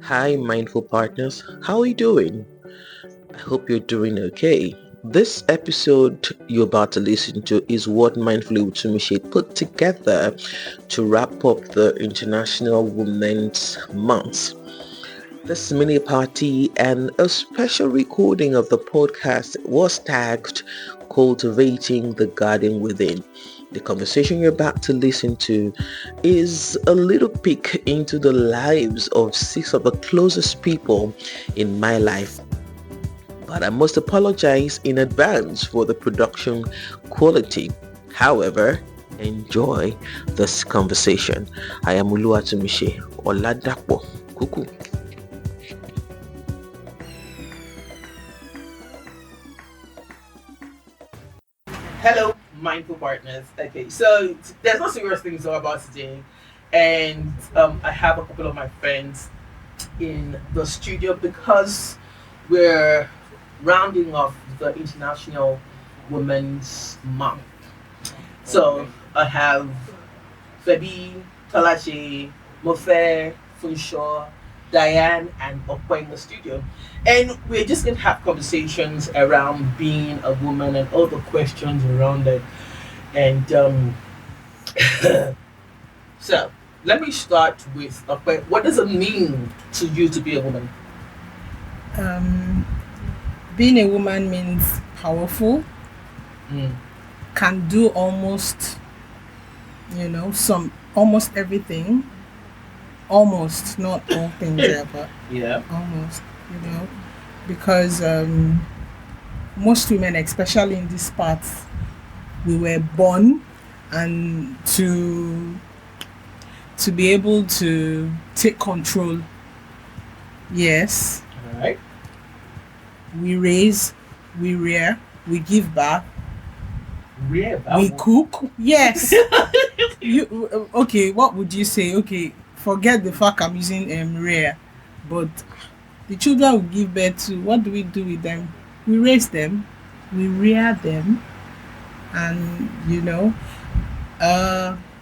Hi, mindful partners. How are you doing? I hope you're doing okay. This episode you're about to listen to is what Mindfully with Tumishe put together to wrap up the International Women's Month. This mini party and a special recording of the podcast was tagged Cultivating the Garden Within. The conversation you're about to listen to is a little peek into the lives of six of the closest people in my life. But I must apologize in advance for the production quality. However, enjoy this conversation. I am Uluwatumishe Oladapo Kuku. Hello, mindful partners. Okay, so there's no serious things to talk about today, and I have a couple of my friends in the studio because we're rounding off the International Women's Month. So I have Febi, Talache, Mofe, Funshaw, Diane, and Okwa in the studio. And we're just going to have conversations around being a woman and all the questions around it. And so let me start with Okwa. What does it mean to you to be a woman? Um, Being a woman means powerful, Mm. can do almost, some almost everything. Almost, not all things ever. Yeah. Almost, because most women, especially in this part, we were born and to be able to take control. Yes, All right. we raise, we rear, we give back, Yeah. we cook. Yes. Okay, what would you say? Okay, forget the fact I'm using rear, but the children we give birth to, what do we do with them? We raise them, we rear them, and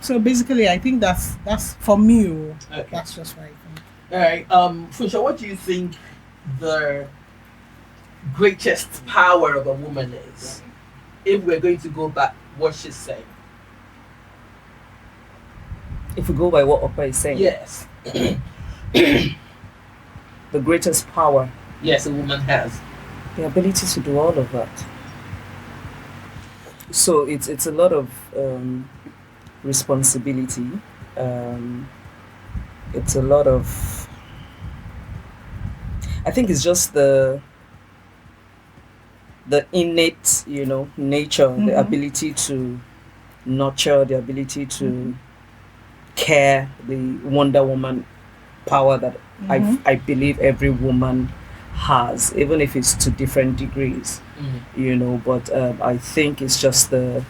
so basically I think that's for me. Okay. That's just what I think. All right. Funshaw, what do you think the greatest power of a woman is? If we're going to go back, what she's saying. If we go by what Opa is saying, Yes. the greatest power, Yes, a woman has. the ability to do all of that. So it's a lot of responsibility. It's a lot of. I think it's just the innate, nature, the ability to nurture, the ability to care, the Wonder Woman power that I believe every woman has, even if it's to different degrees, but I think it's just the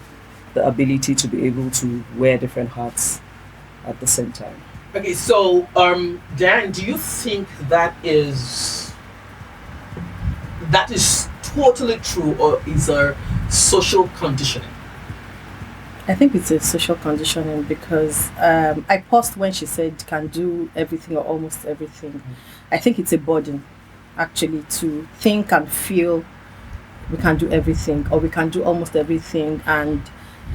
ability to be able to wear different hats at the same time. Okay, so Dan, do you think that is totally true, or is there social conditioning? I think it's a social conditioning because I paused when she said can do everything or almost everything. I think it's a burden actually to think and feel we can do everything or we can do almost everything, and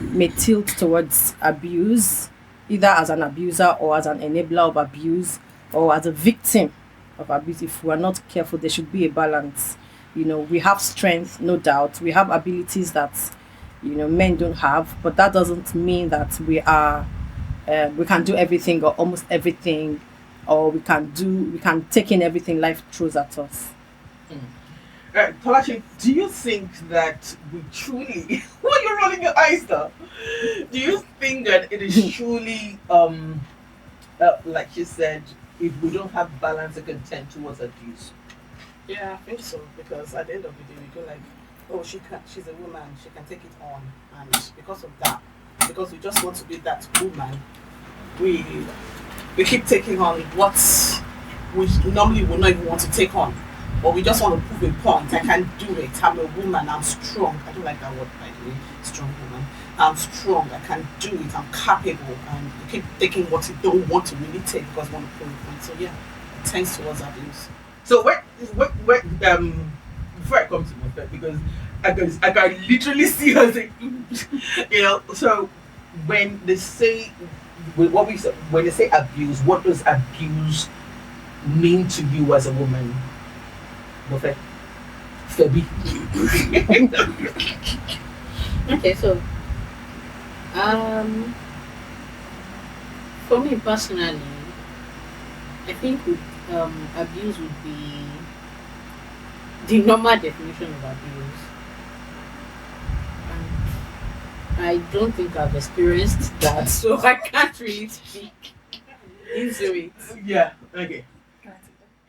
may tilt towards abuse, either as an abuser or as an enabler of abuse or as a victim of abuse. If we are not careful, there should be a balance. We have strength, no doubt. We have abilities that men don't have, but that doesn't mean that we can do everything or almost everything, or we can take in everything life throws at us. Talachi, do you think that we truly why are you rolling your eyes though? Do you think that it is truly like you said, if we don't have balance, it can tend towards abuse? Yeah, I think so, because at the end of the day, we go like, oh, she's a woman, she can take it on, and because of that, because we just want to be that woman, we keep taking on what we normally would not even want to take on, but we just want to prove a point. I can do it. I'm a woman. I'm strong. I don't like that word, by the way. Strong woman. I'm strong. I can do it. I'm capable. And you keep taking what you don't want to really take because you want to prove a point. So yeah. tends towards abuse. So before I come to my friend, because I can literally see her say, so when they say when they say abuse, what does abuse mean to you as a woman? Buffet? Febi. Okay, so for me personally, I think abuse would be the normal definition of abuse. And I don't think I've experienced that, so I can't really speak into it. Yeah, okay.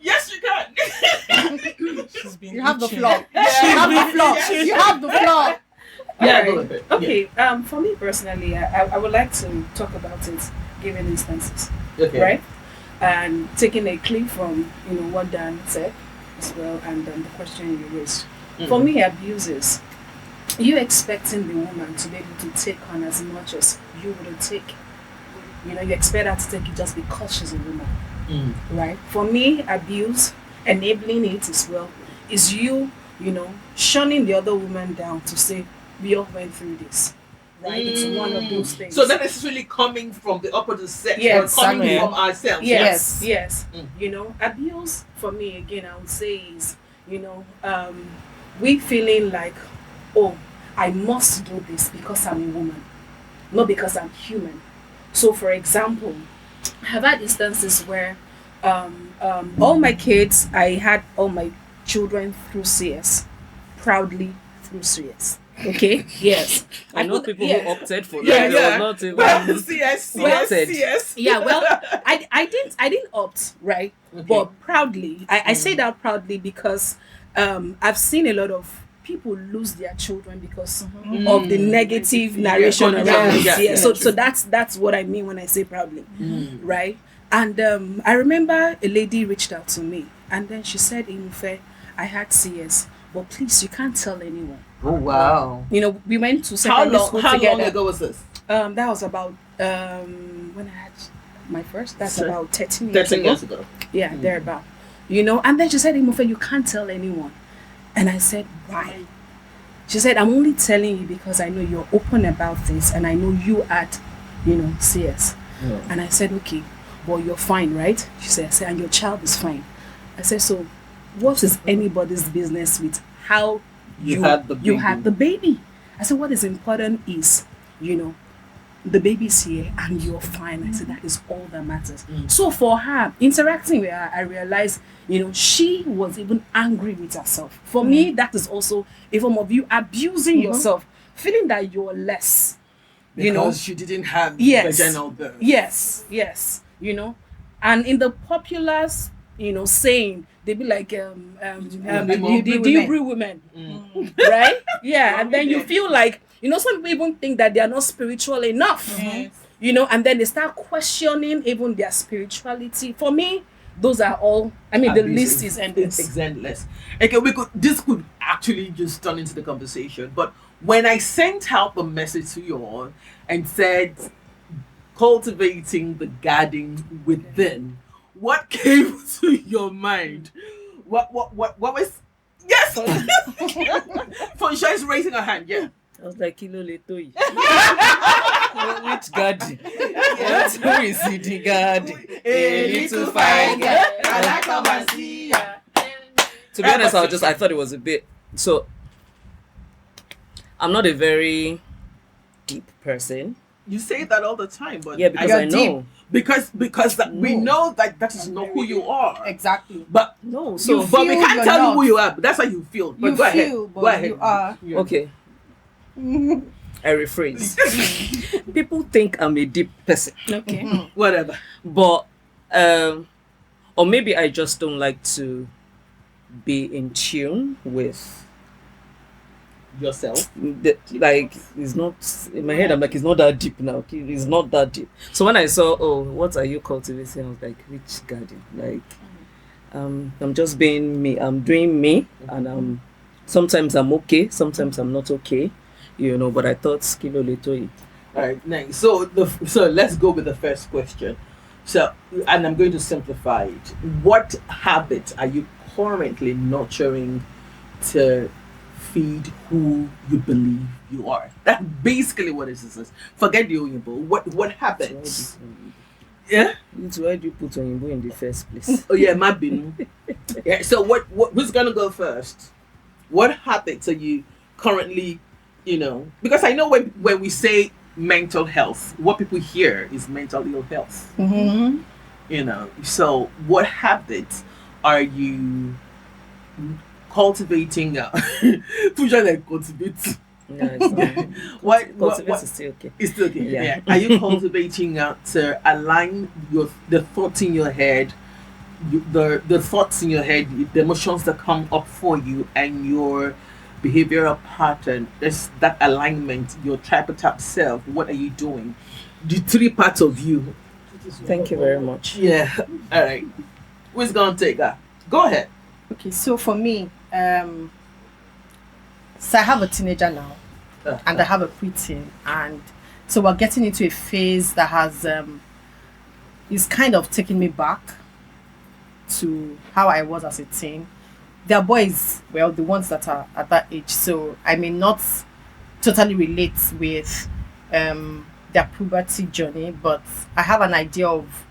Yes, you can. She's been You have the itching. floor. Yeah. You have the floor. Yes. You have the floor. Yeah, Alright. go with it. Okay, for me personally, I would like to talk about it given instances, Yeah. Okay. right? And taking a clip from what Dan said as well, and then the question you raised. For me, abuse is you expecting the woman to be able to take on as much as you would take. You expect her to take it just because she's a woman, right? For me, abuse, enabling it as well, is you shunning the other woman down to say, we all went through this, right? It's one of those things. So not necessarily coming from the opposite sex, Yeah, but coming exactly. from ourselves. Yes, Yes. yes. Abuse for me again, I would say is, we feeling like, oh, I must do this because I'm a woman, not because I'm human. So, for example, I have had instances where all my kids, I had all my children through CS, proudly through CS. Okay. Yes. I know would- people yes. who opted for Yeah, that. yeah. They were not even Well, CS. Wanted. Yeah, well, I didn't opt, right? Okay. But proudly, I say that proudly because I've seen a lot of people lose their children because of the negative narration Yeah, around it. yeah, Yeah, yeah. so that's what I mean when I say proudly, right? And I remember a lady reached out to me, and then she said, "Imufe, I had CS, but please, you can't tell anyone." Oh wow. We went to How secondary school long together. ago was this? That was about when I had my first. That's Sure. about 13 years 13 ago. years ago. Yeah, thereabout. And then she said, "Imofe, you can't tell anyone." And I said, "Why?" She said, "I'm only telling you because I know you're open about this, and I know you at, CS." And I said, "Okay, well, you're fine, right?" She said, "And your child is fine." I said, "So, what is anybody's business with how You had the you baby. had the baby?" I said, "What is important is, the baby's here and you're fine." I said, "That is all that matters." So for her, interacting with her, I realized, she was even angry with herself. For me, that is also a form of you abusing yourself, feeling that you're less. Because you didn't have Yes. vaginal birth. Yes. And in the popular, saying, they be like, the Hebrew women, right? Yeah, and then you feel like, some people even think that they are not spiritual enough, and then they start questioning even their spirituality. For me, those are all, the list is endless. It's endless. Okay, this could actually just turn into the conversation, but when I sent out the message to you all and said, cultivating the garden within, what came to your mind? What was? Yes. Fonsha is raising her hand. Yeah. I was like, Kilo Letoi. Which garden? Who is it, the garden? A little fine girl, and I come and see ya. To be honest, I thought it was a bit. So, I'm not a very deep person. You say that all the time, but Yeah, because You're I know. because we know that is not who you are. Exactly. But No, You so but we feel can't you're tell not. you who you are. But that's how you feel. But You go ahead. feel, Go but ahead. you are. Yeah. okay. I rephrase. People think I'm a deep person, Okay. Whatever. but or maybe I just don't like to be in tune with Yourself. like it's not in my head. I'm like, it's not that deep now. Okay? It's not that deep. So when I saw, oh, what are you cultivating? I was like, which garden? Like, I'm just being me. I'm doing me, and sometimes I'm okay, sometimes I'm not okay, But I thought Kilo Letoi. All right. Nice. So let's go with the first question. So, and I'm going to simplify it. What habits are you currently nurturing to feed who you believe you are? That's basically what it is. Forget the Oyinbo. What habits? Yeah. It's why do you put Oyinbo in the first place? Oh yeah, my bin. Yeah. So what? Who's gonna go first? What habits are you currently, Because I know when we say mental health, what people hear is mental ill health. Mm-hmm. So what habits are you cultivating? Future like cultivate. Yeah, it's not. Cultivate is still okay. It's still okay. Yeah. Yeah. Are you cultivating to align the thoughts in your head, the thoughts in your head, the emotions that come up for you, and your behavioral pattern? Is that alignment, your tripartite self? What are you doing? The three parts of you. Thank you very much. Yeah. All right. Who's gonna take that? Go ahead. Okay, so for me, so I have a teenager now, and I have a preteen, and so we're getting into a phase that has is kind of taking me back to how I was as a teen. There are boys, well, the ones that are at that age, so I may not totally relate with their puberty journey, but I have an idea of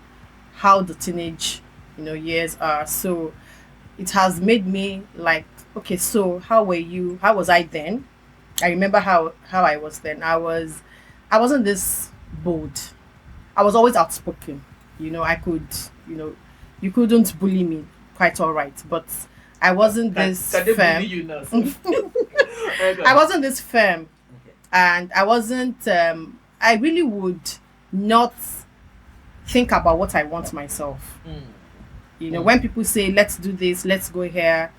how the teenage years are. So it has made me like, okay, so how was I then? I remember how I was then. I wasn't this bold. I was always outspoken. I could, you couldn't bully me quite all right, but I wasn't this Can they firm. bully you now? I wasn't this firm, and I wasn't. I really would not think about what I want myself. When people say, let's do this, let's go here,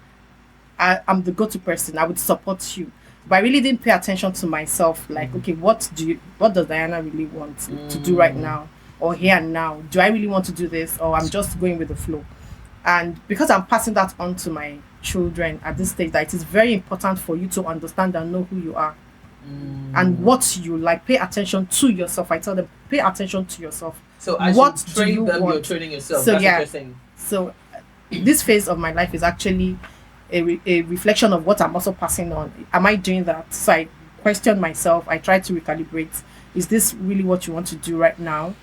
I'm the go-to person. I would support you. But I really didn't pay attention to myself. Like, okay, what does Diana really want to do right now? Or here and now? Do I really want to do this? Or I'm just going with the flow? And because I'm passing that on to my children at this stage, that it is very important for you to understand and know who you are. And what you like. Pay attention to yourself. I tell them, pay attention to yourself. So as what you do train you them, want? you're training yourself. So That's yeah. what you're saying. So this phase of my life is actually a reflection of what I'm also passing on. Am I doing that? So I question myself. I try to recalibrate. Is this really what you want to do right now?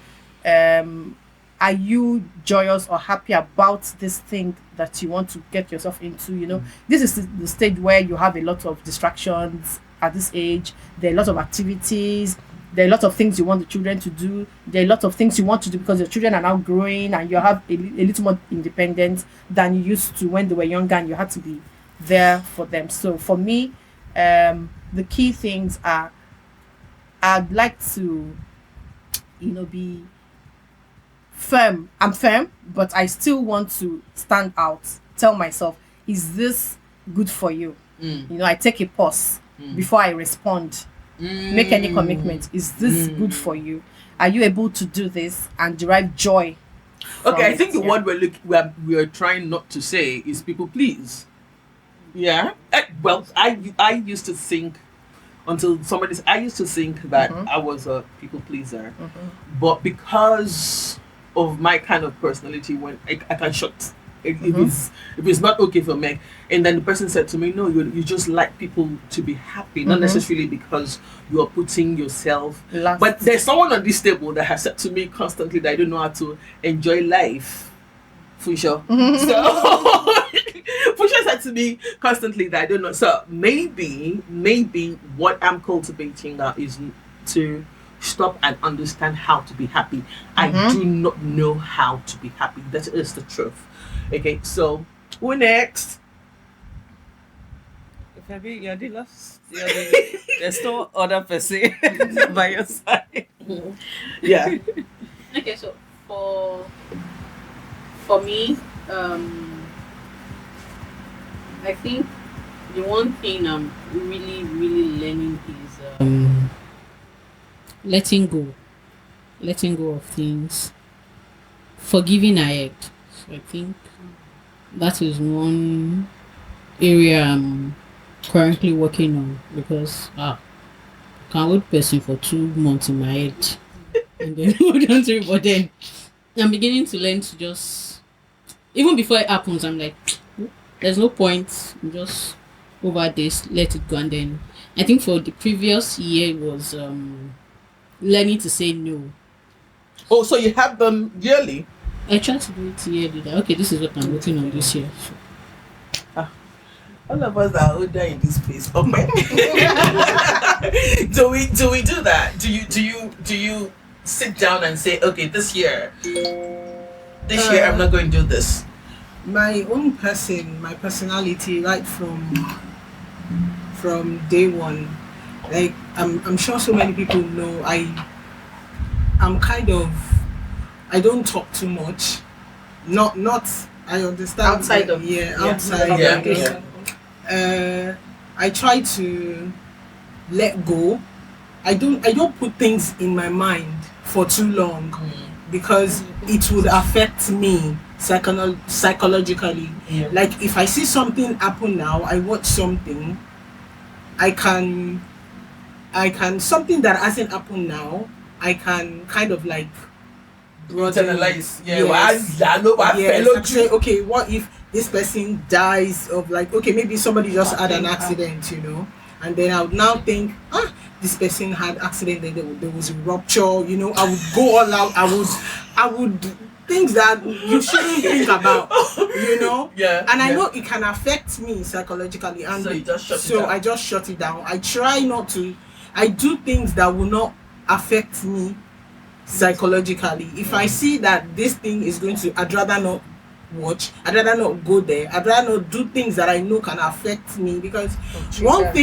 Are you joyous or happy about this thing that you want to get yourself into? This is the stage where you have a lot of distractions at this age. There are a lot of activities. There are a lot of things you want the children to do. There are a lot of things you want to do because your children are now growing and you have a little more independence than you used to when they were younger, and you had to be there for them. So for me, the key things are, I'd like to, be firm. I'm firm, but I still want to stand out. Tell myself, is this good for you? I take a pause before I respond. Make any commitment. Is this good for you? Are you able to do this and derive joy? Okay, I think the word we're trying not to say is people please. Yeah. Well, I used to think until I used to think that I was a people pleaser, but because of my kind of personality, when I can shut. If it's not okay for me, and then the person said to me, no, you just like people to be happy, not necessarily because you are putting yourself last. But there's someone on this table that has said to me constantly that I don't know how to enjoy life. Fusha. So Fusha said to me constantly that I don't know. So maybe what I'm cultivating now is to stop and understand how to be happy. I do not know how to be happy. That is the truth. Okay, so who next? Fabi, you're the last. There's no other person by your side. Yeah. Okay, so for me, I think the one thing I'm really learning is letting go of things, forgiving ahead. So I think that is one area I'm currently working on, because I can't hold person for 2 months in my head and then hold on to it, but then I'm beginning to learn to just, even before it happens, I'm like, there's no point. Just over this, let it go. And then I think for the previous year was learning to say no. Oh, so you have them yearly? I try to do it yearly. Like, okay, this is what I'm working on this year. So, All of us are older in this place. Okay. do we do that? Do you sit down and say, okay, this year I'm not going to do this? My own person, my personality, right from day one, like I'm sure so many people know, I'm kind of, I don't talk too much. Not I understand Outside of outside. Yeah. I try to let go. I don't put things in my mind for too long because it would affect me psychologically. Yeah. Like if I see something happen now, I watch something, I can something that hasn't happened now, I can kind of like Internalize. Yeah. Yes. Fellow Like say, okay, what if this person dies of like, okay, maybe somebody just had an accident, and then I would now think, this person had accident, then there was a rupture, I would go all out, I would things that you shouldn't think about, Yeah. and I know it can affect me psychologically, and So you just shut it down. I just shut it down. I try not to. I do things that will not affect me psychologically. If I see that this thing is going to, I'd rather not watch, I'd rather not go there, I'd rather not do things that I know can affect me, because one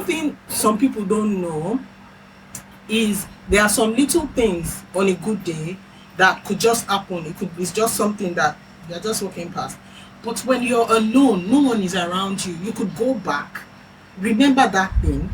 thing some people don't know is there are some little things on a good day that could just happen. It's just something that you're just walking past, but when you're alone, no one is around you, you could go back, remember that thing,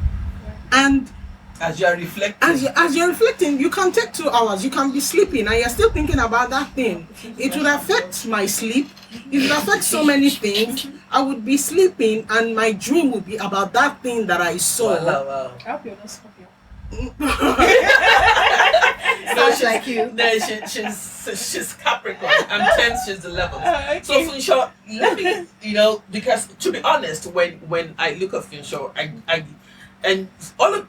and as you are reflecting. as you're reflecting, you can take 2 hours, you can be sleeping and you're still thinking about that thing. It would affect my sleep, it would affect so many things. I would be sleeping and my dream would be about that thing that I saw. Wow. I hope you're not Scorpio. No, Sounds like you. No, she's Capricorn. I'm 10, she's 11. So Funshaw, let me, because to be honest, when I look at Funshaw, I and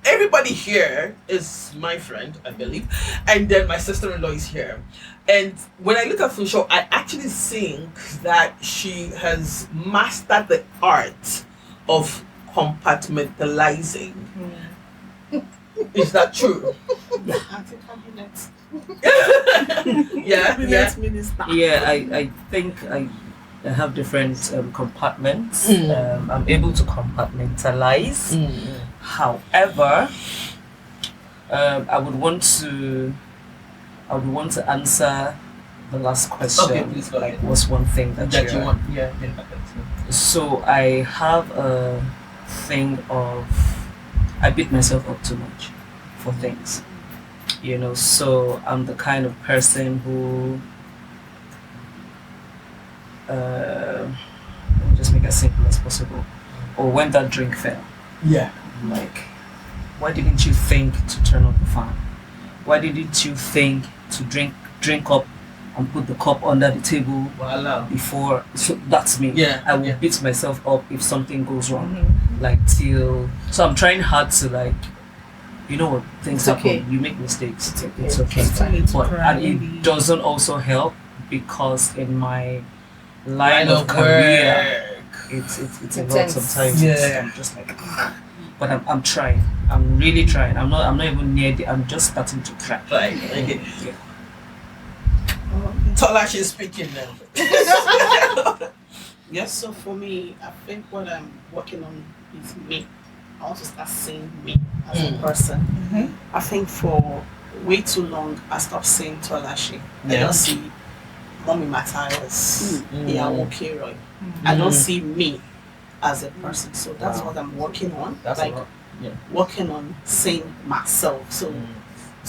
everybody here is my friend, I believe, and then my sister-in-law is here. And when I look at Funshaw, I actually think that she has mastered the art of compartmentalizing. Is that true? Yeah. Minister. Yeah, I think I have different compartments. I'm able to compartmentalize. However, I would want to answer the last question. Okay, please go ahead. What's one thing that you want? Yeah. So I have a thing of I beat myself up too much for things. So I'm the kind of person who let me just make it as simple as possible. Or when that drink fell, Yeah. like, why didn't you think to turn off the fan? Why didn't you think to drink up and put the cup under the table Voila. before? So that's me. Yeah, I will yeah. beat myself up if something goes wrong. So I'm trying hard to, like, what, things It's happen. okay. You make mistakes. It's okay. It's okay. It's okay to But cry, and maybe. it doesn't also help because in my line Line of of career, it's a lot Intense. sometimes. Yeah. I'm just like, but I'm trying. I'm really trying. I'm not even near the. I'm just starting to try. Right. Okay. Yeah. Tola, she's speaking now. Yes, so for me, I think what I'm working on is me. I want to start seeing me as a person. I think for way too long, I stopped saying Tolashi. I Yeah. don't see Mommy Matthias, Iyawo Roy. I don't see me as a person. So that's what I'm working on. That's like a lot. Yeah. working on seeing myself. So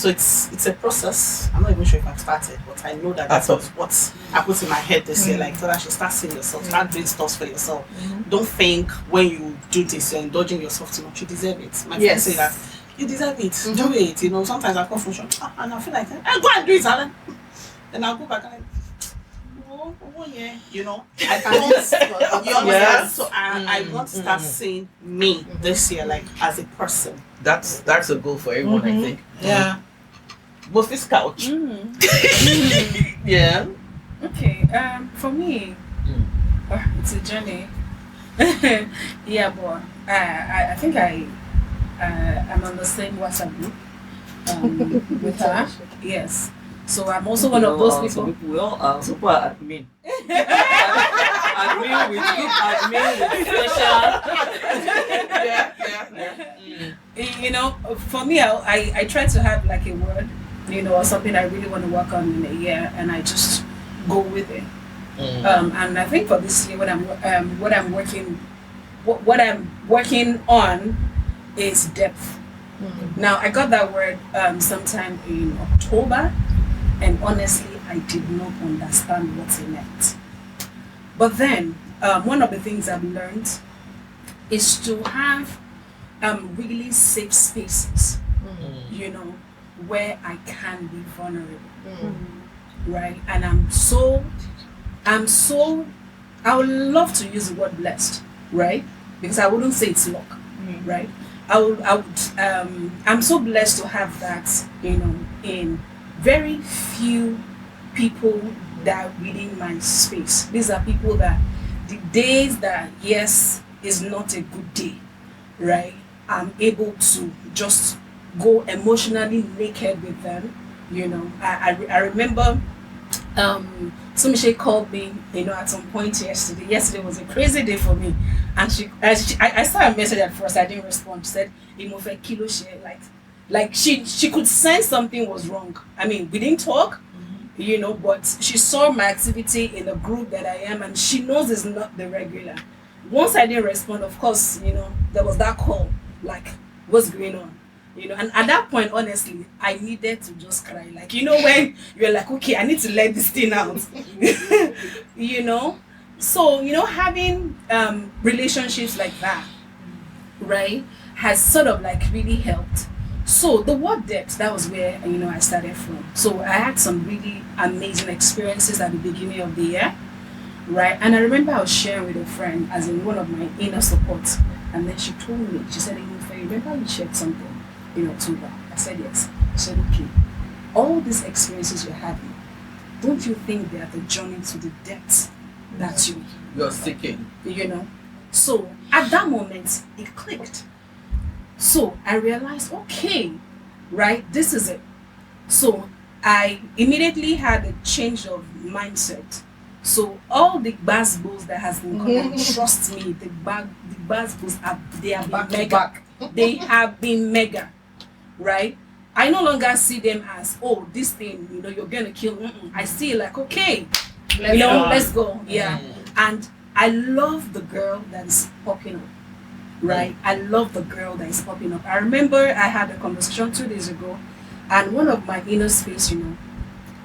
it's a process. I'm not even sure if I've started, but I know that that's what I put in my head this year. Like, so I should start seeing yourself, start doing stuff for yourself. Don't think when you do this, you're indulging yourself too much. You deserve it. My friends say that you deserve it. Do it. Sometimes I come from shop and I feel like, go and do it, Alan. Then I'll go back and yeah, I cannot. You understand? Yeah. So I want to start seeing me this year, like as a person. That's a goal for everyone, I think. Yeah. What's this couch? Yeah. Okay. For me, it's a journey. Yeah, but I think I'm on the same WhatsApp group with her. Yes. So I'm also one of those people. Some people, we all are. Some people are admin. Admin with group admin with special. You know, for me, I try to have like a word, or something I really want to work on in a year, and I just go with it. And I think for this year, what I'm working on is depth. Now I got that word sometime in October, and honestly, I did not understand what it meant. But then one of the things I've learned is to have really safe spaces, where I can be vulnerable, right? And I would love to use the word blessed, right? Because I wouldn't say it's luck, right? I'm so blessed to have that, in very few people that are within my space. These are people that the days that, yes, is not a good day, right? I'm able to just go emotionally naked with them, I remember Sumishe called me, at some point yesterday. Yesterday was a crazy day for me, and I saw a message at first. I didn't respond. She said, "Imofe kilo share," like she could sense something was wrong. I mean, we didn't talk, but she saw my activity in the group that I am, and she knows it's not the regular. Once I didn't respond, of course, there was that call, like, what's going on? And at that point, honestly, I needed to just cry. Like, when you're like, okay, I need to let this thing out. So, having relationships like that, right, has sort of like really helped. So the word depth, that was where, I started from. So I had some really amazing experiences at the beginning of the year, right? And I remember I was sharing with a friend, as in one of my inner supports. And then she told me, she said, remember you shared something in October? I said, yes. She said, okay, all these experiences you're having, don't you think they are the journey to the depths that you're seeking? So at that moment, it clicked. So I realized, okay, right, this is it. So I immediately had a change of mindset. So all the basketballs that has been coming, trust me, the basketballs they have been mega. They have been mega, right? I no longer see them as, oh, this thing, you're gonna kill. I see it like, okay, let's go. Yeah. And I love the girl that is popping up, right? I love the girl that is popping up. I remember I had a conversation 2 days ago, and one of my inner space,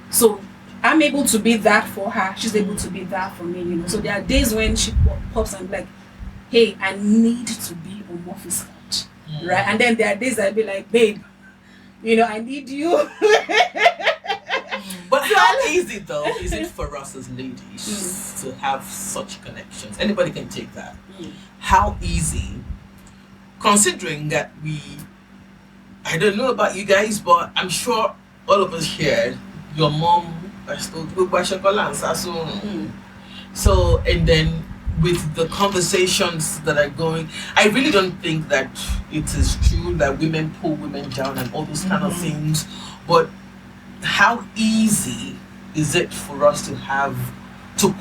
so I'm able to be that for her. She's able to be that for me, So there are days when she pops and like, hey, I need to be on Murphy's couch, right? And then there are days I'll be like, babe, I need you. But how easy though is it for us as ladies to have such connections? Anybody can take that. How easy, considering that I don't know about you guys, but I'm sure all of us here, your mom, so, and then with the conversations that are going, I really don't think that it is true that women pull women down and all those kind of things. But how easy is it for us to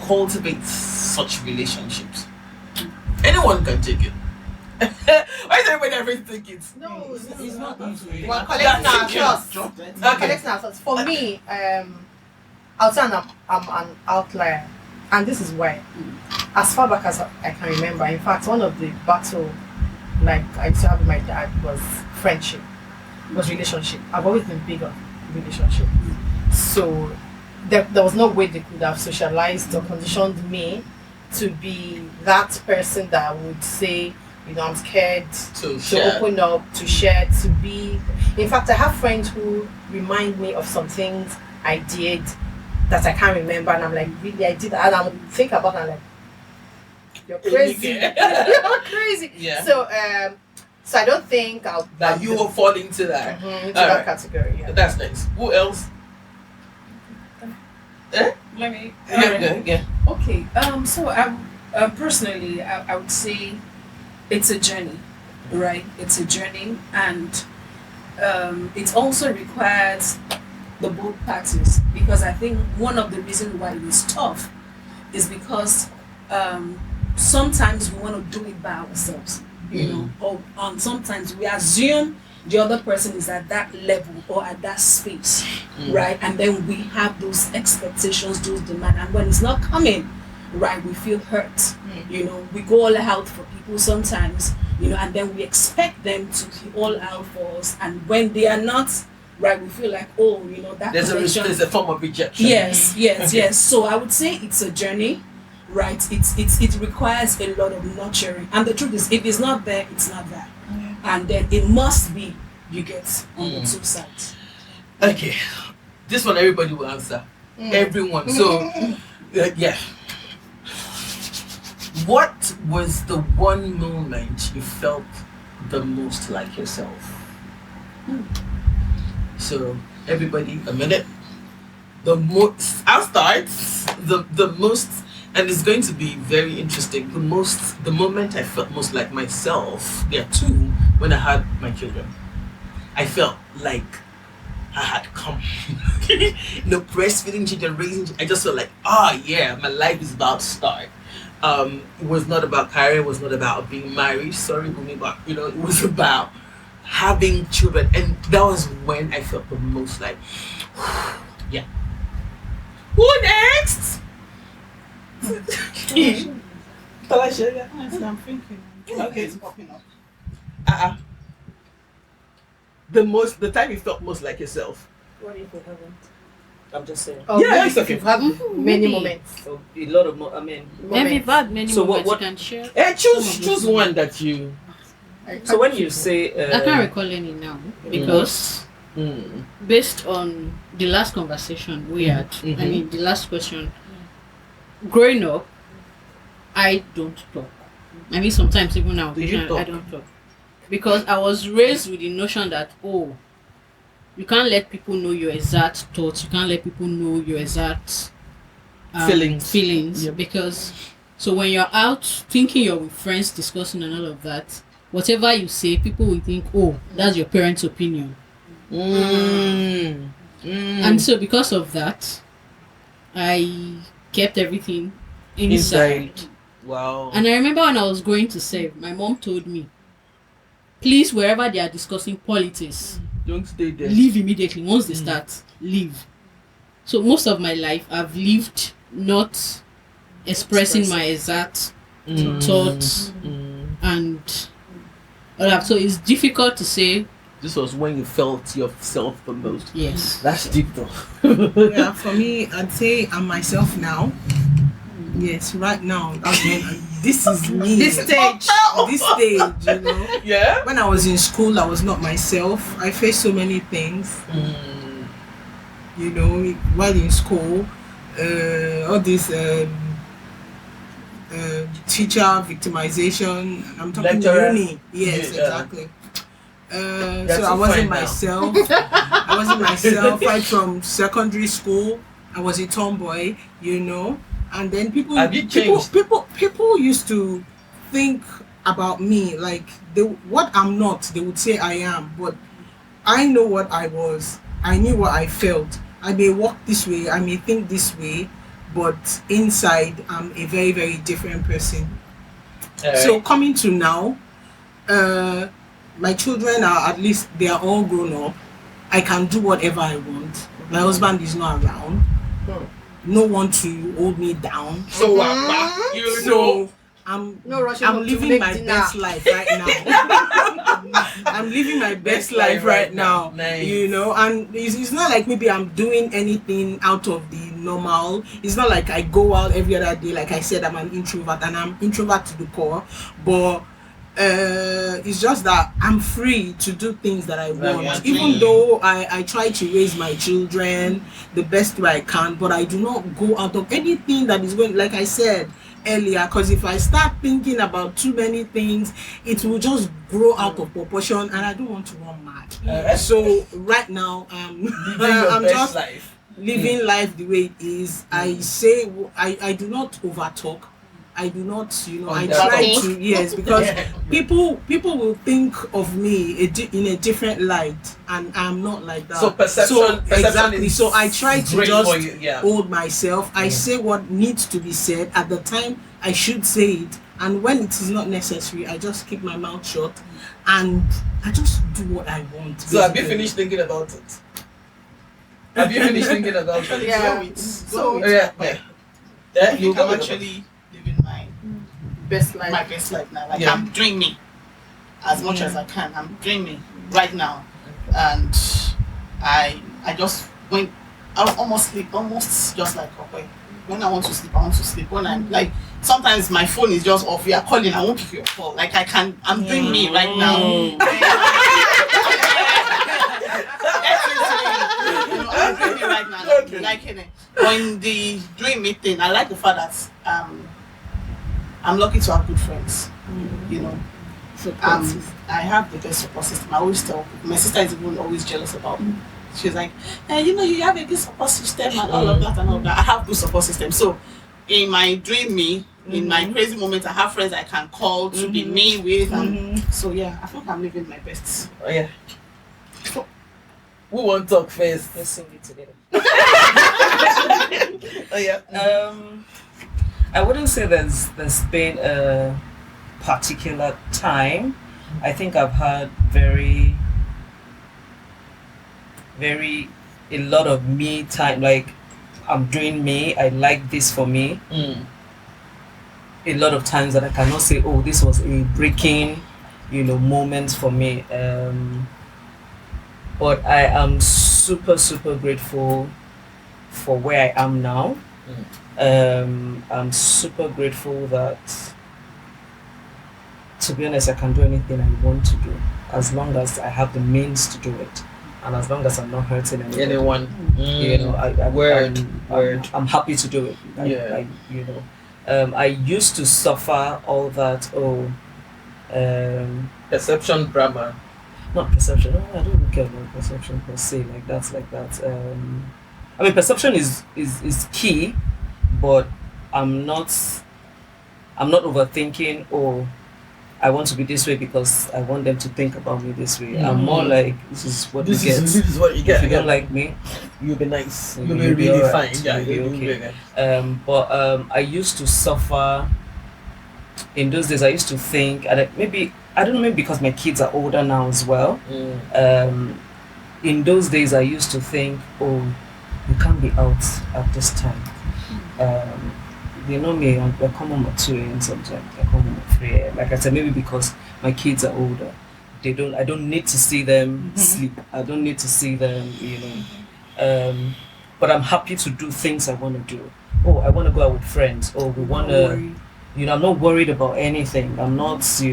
cultivate such relationships? Anyone can take it. Why is everybody everything it's No, It's not easy. Well, collecting our thoughts. Okay. Collecting our thoughts. For me, I'll say I'm an outlier, and this is why. As far back as I can remember, in fact, one of the battle, like I used to have with my dad, was friendship, was relationship. I've always been big on relationship, so there was no way they could have socialized or conditioned me to be that person that would say, I'm scared to open up, to share, to be. In fact, I have friends who remind me of some things I did that I can't remember, and I'm like, really, I did that, and I'm think about it, I'm like, you're crazy. You're crazy. Yeah. So I don't think I'll That you will fall into that. into All that right. category. Yeah. That's nice. Who else? Let me. Yeah. Okay. So personally, I would say it's a journey, right? It's a journey, and it also requires the both parties, because I think one of the reasons why it is tough is because sometimes we want to do it by ourselves, you know, or sometimes we assume the other person is at that level or at that space, right? And then we have those expectations, those demands, and when it's not coming, right, we feel hurt. You know, we go all out for people sometimes, you know, and then we expect them to be all out for us, and when they are not, right, we feel like, oh, you know, that There's a form of rejection. yes. So I would say it's a journey, right? It requires a lot of nurturing, and the truth is, if it's not there, it's not there. And then it must be, you get, on the two sides. Okay, this one everybody will answer. Everyone. So, yeah. What was the one moment you felt the most like yourself? So, everybody, a minute. The most, I'll start. The most, and it's going to be very interesting. The moment I felt most like myself, there are two, when I had my children. I felt like I had come. Breastfeeding children, raising children, I just felt like, yeah, my life is about to start. It was not about career, it was not about being married, but it was about having children, and that was when I felt the most like, yeah. Who next? Talasha, I'm thinking. Okay. It's popping up. The time you felt most like yourself. What if we haven't? I'm just saying. Oh, Yeah, maybe it's okay. you've had many Maybe. moments. So a lot of more. I mean, Maybe you've had many So moments what- you can share. Choose one that you. so when you say, I can't recall any now because based on the last conversation we had, I mean the last question, growing up, I don't talk. I mean sometimes even now Do you talk? I don't talk. Because I was raised with the notion that you can't let people know your exact thoughts, you can't let people know your exact feelings Yep. because so when you're out thinking you're with friends discussing and all of that, whatever you say, people will think, that's your parents' opinion. And so because of that, I kept everything inside. Wow. And I remember when I was going to serve, my mom told me, please, wherever they are discussing politics, Don't stay there. leave immediately. Once they start, leave. So most of my life, I've lived not expressing my exact thoughts and all that. So it's difficult to say. This was when you felt yourself the most. Yes. That's deep though. Yeah, for me, I'd say I'm myself now. Yes, right now. That's when this is me. This stage. This stage, you know. Yeah. When I was in school, I was not myself. I faced so many things. You know, while in school, all this teacher victimization. I'm talking Lecturer. uni. Yes, Yeah. exactly. That's So I so wasn't fine now. myself. I wasn't myself. Right from secondary school, I was a tomboy, you know. And then people used to think about me like what I'm not. They would say I am, but I know what I was. I knew what I felt. I may walk this way. I may think this way, but inside I'm a very, very different person. So coming to now, my children are at least they are all grown up. I can do whatever I want. My husband is not around. No one to hold me down. So I'm No rushing I'm up to living make my dinner. best life right now. I'm living my best life right now. Nice. You know, and it's not like maybe I'm doing anything out of the normal. It's not like I go out every other day. Like I said, I'm an introvert and I'm introvert to the core. But It's just that I'm free to do things that I want, yeah. even though I try to raise my children the best way I can, but I do not go out of anything that is going, like I said earlier, because if I start thinking about too many things, it will just grow out of proportion, and I don't want to run mad. So right now, Living your I'm best just life. living life the way it is. I say I do not overtalk. I do not, I try Undertalk. to, yes, because people will think of me in a different light, and I'm not like that. So perception exactly. is So I try to great just for you, yeah. hold myself. I say what needs to be said at the time I should say it, and when it is not necessary, I just keep my mouth shut, and I just do what I want. So have you basically. finished thinking about it? Have you finished thinking about it? Yeah. Oh, yeah. Yeah, you I'm go actually living my Best life. my best life now. Like Yeah. I'm doing me as much as I can. I'm doing me right now, and I just went. I almost sleep, almost just like okay. When I want to sleep, I want to sleep. When I'm like, sometimes my phone is just off. You are calling, I won't pick your call. Like I can. I'm doing me right now. I'm doing me right now. Okay. Liking it. When the doing me thing, I like the fact that I'm lucky to have good friends. You know, I have the best support system. I always tell my sister is even always jealous about me. She's like, you have a good support system and all of that and all of that. I have good support system. So in my dream me, in my crazy moments, I have friends I can call to be me with. And so yeah, I think I'm living my best. Oh, yeah. Who won't talk first? Let's sing it together. Oh, yeah. I wouldn't say there's been a particular time. I think I've had very a lot of me time. Like I'm doing me. I like this for me. A lot of times that I cannot say, oh, this was a breaking, moment for me. But I am super grateful for where I am now. I'm super grateful that, to be honest, I can do anything I want to do as long as I have the means to do it, and as long as I'm not hurting anybody. Anyone? I'm happy to do it. I used to suffer all that. Perception drama. Not perception. No, I don't care about perception per se. Like that. I mean, perception is key, but I'm not overthinking. Oh, I want to be this way because I want them to think about me this way. I'm more like, this is what you get. This is what you get. If you don't like me, you'll be nice. you'll You'll be really alright. fine. Yeah, You'll be you'll okay. be okay. But I used to suffer. In those days, I used to think, and I don't know, maybe because my kids are older now as well. In those days, I used to think, oh, you can't be out at this time. They know me, I come home at 2 a.m. sometimes, I come home at 3 a.m. Like I said, maybe because my kids are older. I don't need to see them sleep. I don't need to see them, but I'm happy to do things I want to do. Oh, I want to go out with friends. Oh, we want to... I'm not worried about anything. I'm not, I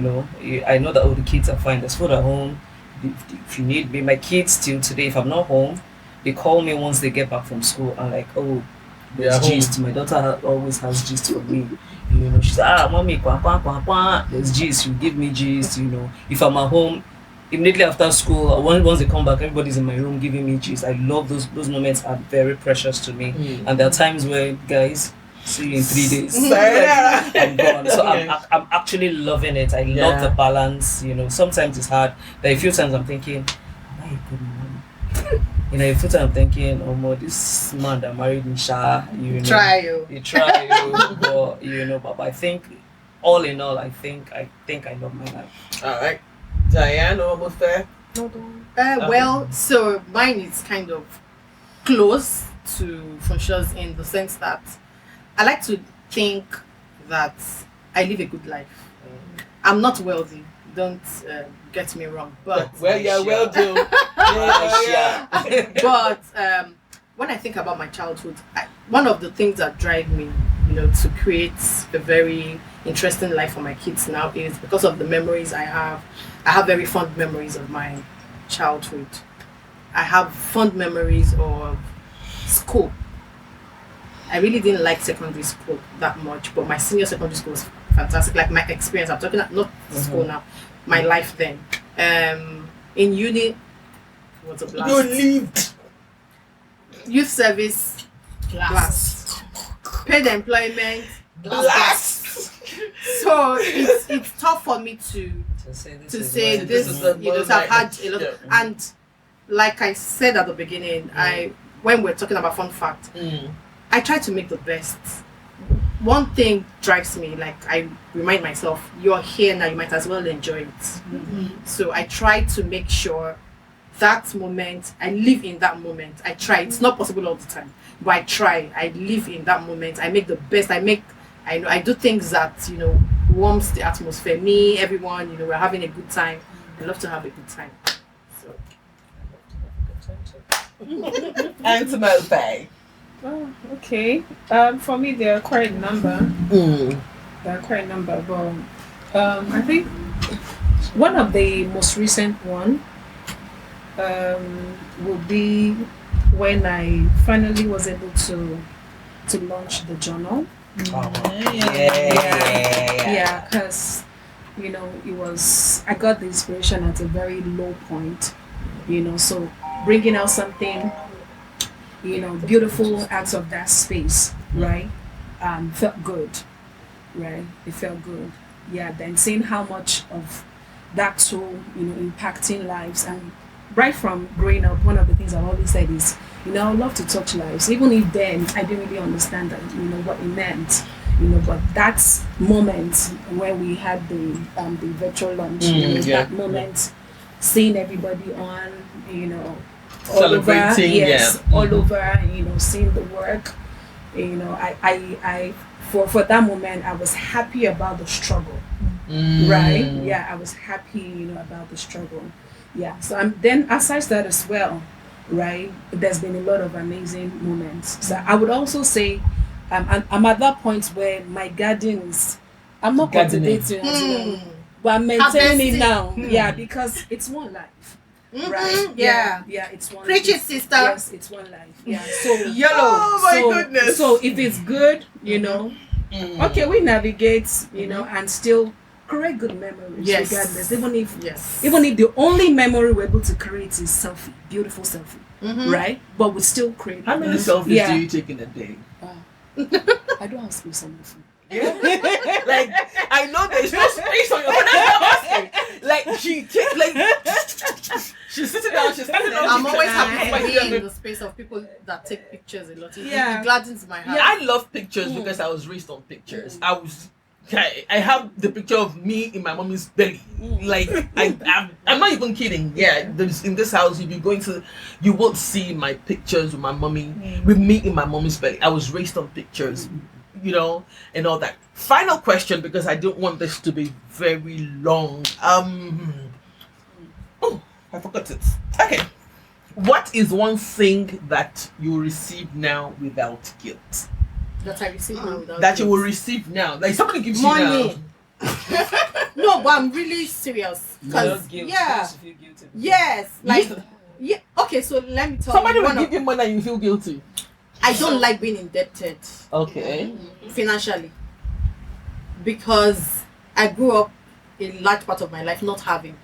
know that all the kids are fine. There's food at home. If you need me, my kids still today, if I'm not home, they call me once they get back from school and like, oh, there's gist. My daughter always has gist for me. She said, mommy, there's gist. You give me gist, If I'm at home, immediately after school, once they come back, everybody's in my room giving me gist. I love those moments are very precious to me. And there are times where, guys, see you in 3 days. I'm gone. So I'm actually loving it. I love the balance. Sometimes it's hard. There are a few times I'm thinking, am I a good mom? A few times I'm thinking, oh my, this man that married me, you Try you. You try you, but I think all in all, I think I love my life. All right, Diane, almost there. Well, so mine is kind of close to Funsha's in the sense that I like to think that I live a good life. I'm not wealthy, don't get me wrong, but well do. but when I think about my childhood, one of the things that drive me, to create a very interesting life for my kids now is because of the memories I have. I have very fond memories of my childhood. I have fond memories of school. I really didn't like secondary school that much, but my senior secondary school was fantastic. Like my experience, I'm talking not school now, my life then. In uni, it was a blast. You lived. Youth service, blast. Paid employment, blast. So it's tough for me to say this. I've had a lot, and like I said at the beginning, when we're talking about fun fact, I try to make the best. One thing drives me, like I remind myself, you're here now, you might as well enjoy it. So I try to make sure that moment, I live in that moment. I try. It's not possible all the time, but I try. I live in that moment. I make the best. I do things that warms the atmosphere. Me, everyone, we're having a good time. I love to have a good time. So. And to Mobe. Oh, okay. For me, they're quite a number. They're quite a number, but I think one of the most recent one will be when I finally was able to launch the journal. Yeah, because it was, I got the inspiration at a very low point, so bringing out something beautiful out of that space, right? Felt good, right? It felt good. Yeah, then seeing how much of that tool, impacting lives. And right from growing up, one of the things I've always said is, I love to touch lives, even if then I didn't really understand that, what it meant, but that moment where we had the virtual launch, that moment, seeing everybody on, all over, all over, seeing the work, I for that moment I was happy about the struggle, right? Yeah, I was happy, about the struggle. Yeah, so then aside that as well, right? There's been a lot of amazing moments. So I would also say, I'm at that point where my garden is, I'm not cultivating as well, but I'm maintaining it now. Yeah, because it's one life. Right. Yeah, it's one. Preach it, sister. Yes, it's one life. Yeah. So Yellow. Oh my goodness. So if it's good, okay, we navigate, and still create good memories. Yes. Regardless, even if the only memory we're able to create is selfie, beautiful selfie, right? But we still create. How many selfies do you take in a day? I don't have space on my phone. Yeah. Like I know there's no space on your phone. That's what I'm asking. Like she takes she's sitting down, she's standing down. I'm always happy to be in the space of people that take pictures a lot. It gladdens my heart. Yeah, I love pictures because I was raised on pictures. I have the picture of me in my mommy's belly. Like I'm not even kidding. Yeah, in this house, if you're going to, you will see my pictures with my mommy, with me in my mommy's belly. I was raised on pictures, and all that. Final question, because I don't want this to be very long. Oh, I forgot it. Okay. What is one thing that you receive now without guilt? That I receive now without That guilt. you will receive now. Like somebody gives Money. you now. No, but I'm really serious. Yes. Like, okay, so let me tell Somebody you. will give you money and you feel guilty. I don't like being indebted. Okay. Financially. Because I grew up a large part of my life not having.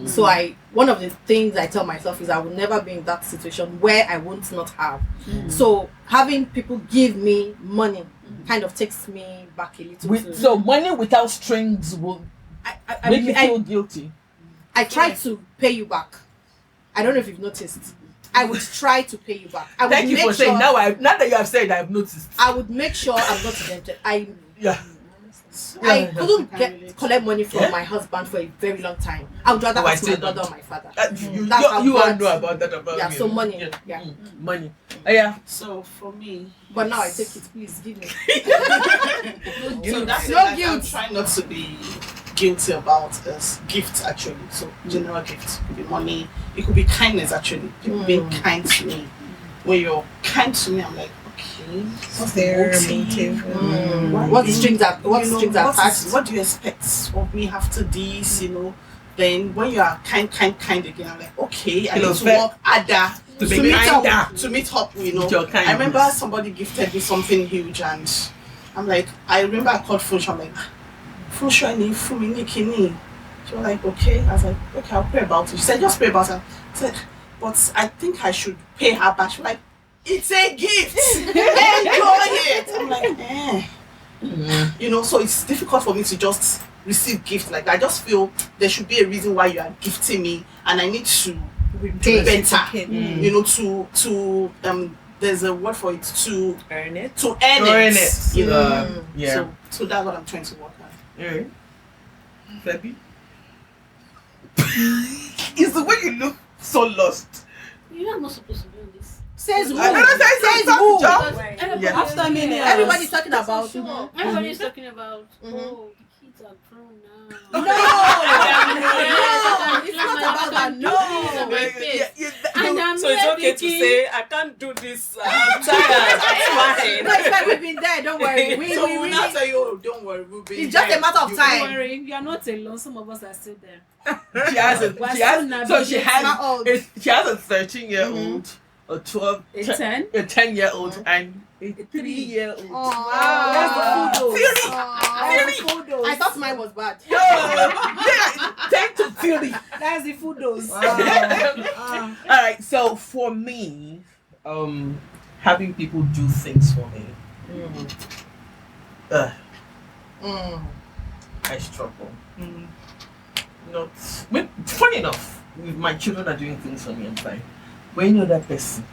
So one of the things I tell myself is I will never be in that situation where I won't not have. So having people give me money kind of takes me back a little. So money without strings will make you feel guilty. I try to pay you back. I don't know if you've noticed. I would try to pay you back. Thank you for saying. Now that you have said, I've noticed. I would make sure I'm not indebted. I couldn't collect money from my husband for a very long time. I would rather ask my brother or my father. You all know about that about me. So money. Money. So for me, but now I take it. Please give me. So that's No it, guilt. I'm trying not to be guilty about is gifts actually. So general gifts, it could be money, it could be kindness actually. People being kind to me. When you're kind to me, I'm like, okay, what's Their the motive? motive. Why What didn't- strings are what you know, strings what attached? what do you expect of me after this? You know, then when you are kind again, I'm like, okay, I need to work harder To to be meet kinder. up. To meet up, you know. With your I remember kindness. somebody gifted me something huge, and I'm like, I remember I called Funsho. I'm like, Funsho, I need Fumini Kini. She was like, okay. I was like, okay, I'll pray about it. She said, just pray about it. I said, but I think I should pay her back. She was like, it's a gift. Enjoy it. I'm like, You know, so it's difficult for me to just receive gifts like that. I just feel there should be a reason why you are gifting me, and I need to do better. You know, to there's a word for it, to Earn it. to earn Earn it. it. You know. Yeah. So that's what I'm trying to work on. Alright. Febby? It's the way you look so lost. You're not supposed to do this. Says who? I don't know, Says say who? something, Yeah. After me, Everybody's talking about. Sure. Everybody's talking about, Mhm. oh, the kids are grown now. No, it's not about that. No. And I'm So it's here okay to thinking, say I can't do this. I'm tired. It's No, it's fine. We've been there. Don't worry. We So we will not really. tell you, oh, don't worry, we'll be It's just a there. matter of You- Don't time. worry, you are not alone. Some of us are still there. She has a, We're she still has, so she navigating. has, How old? she has a 13-year-old, a 12, A 10? a 10-year-old, and a 3-year-old. Aww. Theory. I thought mine was bad. Yo, yeah, 10 to theory. That's the food dose. All right, so for me, having people do things for me, I struggle. Not, but funny enough, with my children are doing things for me, I'm fine. When you know that person,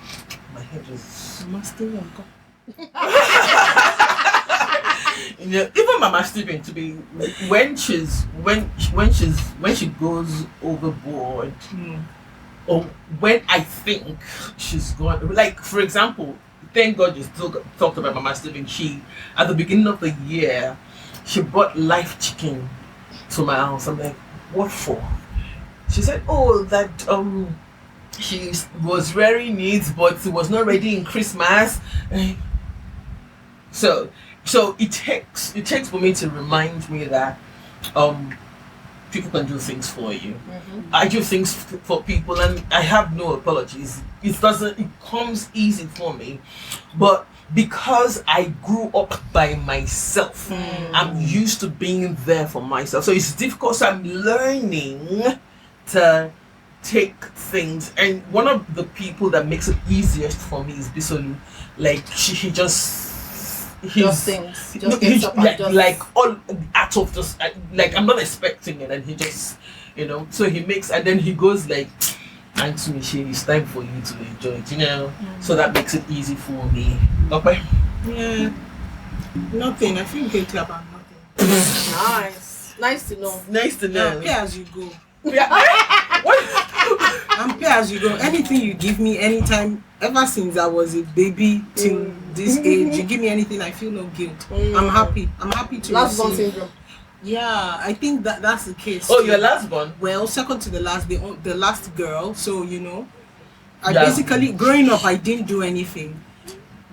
my head is you know, even Mama Stephen to be when she goes overboard, or when I think she's going, like for example, thank God you still talked about Mama Stephen. She at the beginning of the year, she brought live chicken to my house. I'm like, what for? She said, oh, that she was wearing it, but it was not ready in Christmas. So it takes for me to remind me that people can do things for you. I do things for people, and I have no apologies. It comes easy for me, but because I grew up by myself, I'm used to being there for myself. So it's difficult. So I'm learning to take things, and one of the people that makes it easiest for me is Bisolu. Like he just things. no, Just gets up and like, just. like all out of just like I'm not expecting it, and he just so he makes, and then he goes like, and to me, it's time for you to enjoy it, so that makes it easy for me. Okay. Yeah. Nothing. I feel guilty about nothing. Nice to know. Nice to know. Pay as you go. What? And pay as you go. Anything you give me anytime, ever since I was a baby till this age, you give me anything, I feel no guilt. I'm happy. I'm happy to Last born receive. syndrome. Yeah, I think that's the case. Oh, too. your last one. Well, second to the last girl. So I Yeah. basically growing up, I didn't do anything.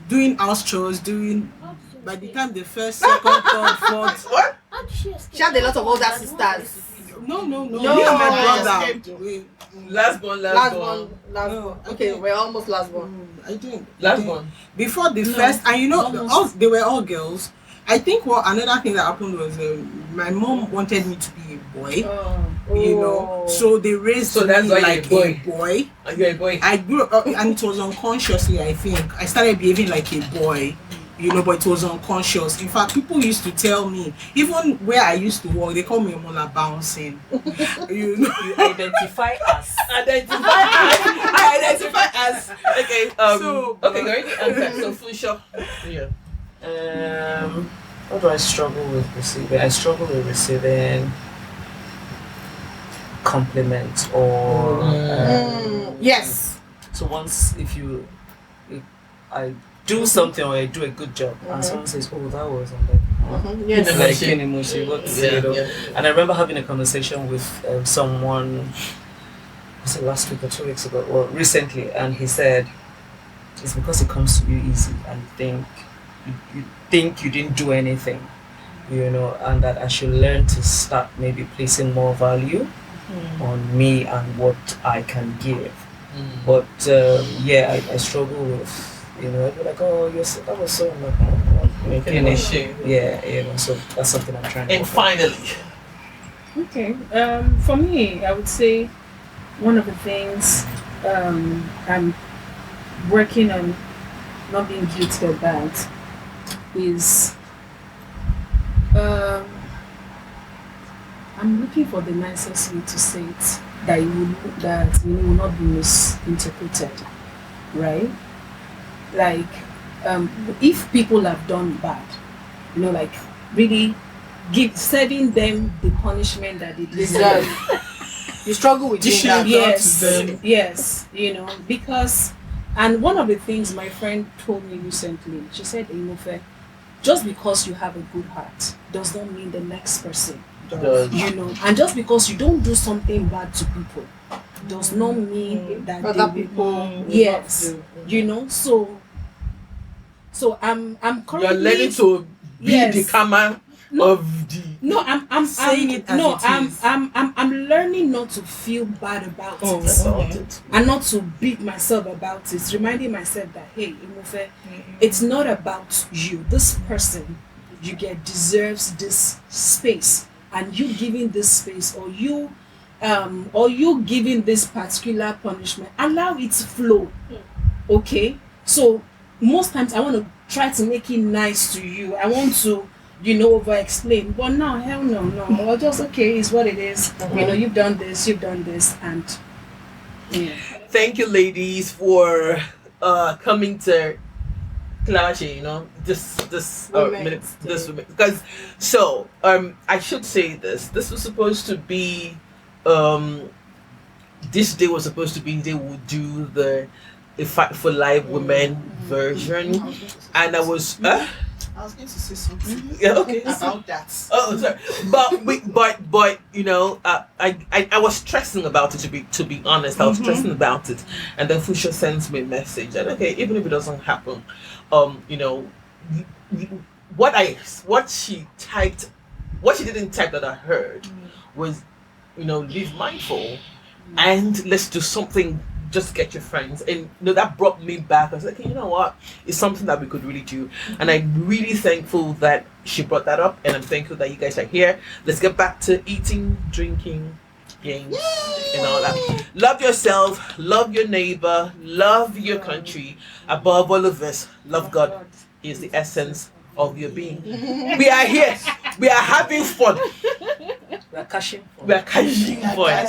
Doing house chores, by the time the first, second, third, fourth. What? how did she escape? She had a lot of older sisters. No. No, Me and my I brother. escaped. Last one. Last one. No, Okay, we're almost last one. I didn't. Last one. Before the first, and they were all girls. I think another thing that happened was my mom wanted me to be a boy. So they raised So that's me why like you're a boy. You're a boy. I grew up, and it was unconsciously. I think I started behaving like a boy. But it was unconscious. In fact, people used to tell me, even where I used to work, they call me Mola bouncing. You identify as. I identify as. Okay. So, okay. Great answer. So Fusha. Yeah. What do I struggle with receiving? I struggle with receiving compliments or. Yes. So once if I do something or I do a good job and someone says, "Oh, that was," I'm like, Yes. like Yeah. And I remember having a conversation with someone, was it last week or 2 weeks ago, or recently, and he said, it's because it comes to you easy and you think you didn't do anything, and that I should learn to start maybe placing more value on me and what I can give. But yeah, I struggle with, I'd be like, oh, yes, that was so much. Finishing. Yeah, so that's something I'm trying to And work on. finally, Okay. For me, I would say one of the things I'm working on not being guilty about is um, I'm looking for the nicest way to say it that will not be misinterpreted, right? Like if people have done bad, like really serving them the punishment that they deserve. You struggle with doing that. Yes, because, and one of the things my friend told me recently, she said, Imofe, just because you have a good heart does not mean the next person does. And just because you don't do something bad to people does not mean that Other they people will, will yes, not do. so I'm currently You're learning to be yes. the karma No. of the. No, I'm Saying it as no, it is. I'm learning not to feel bad about it and not to beat myself about it. Reminding myself that hey, Imofe, it's not about you. This person you get deserves this space, and you giving this space, or you giving this particular punishment. Allow it to flow. Okay, so most times I want to try to make it nice to you. I want to over explain, but no, hell no, well, just okay, it's what it is. You've done this, and yeah. Thank you, ladies, for coming to Clash, this Women's this Day. because I should say this was supposed to be this day was supposed to be they would do the Fight for Life women version, and I was I was going to say something yeah, okay. about that. Oh, sorry. But I was stressing about it, to be honest. I was stressing about it, and then Fusha sends me a message, and okay, even if it doesn't happen, you know, what she typed, what she didn't type that I heard was, live mindful, and let's do something. Just get your friends, and that brought me back. I was like, you know what? It's something that we could really do, and I'm really thankful that she brought that up, and I'm thankful that you guys are here. Let's get back to eating, drinking, games, and all that. Love yourself, love your neighbor, love your country. Above all of this, love God. He is the essence of your being. We are here. We are having fun. We're cashing for. We are catching fun.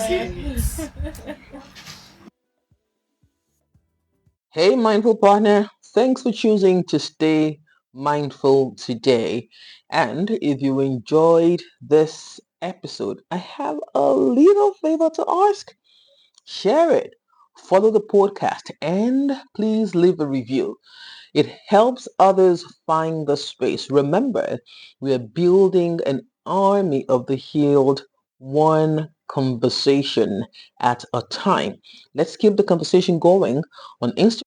Hey, mindful partner, thanks for choosing to stay mindful today. And if you enjoyed this episode, I have a little favor to ask. Share it, follow the podcast, and please leave a review. It helps others find the space. Remember, we are building an army of the healed, one conversation at a time. Let's keep the conversation going on Instagram.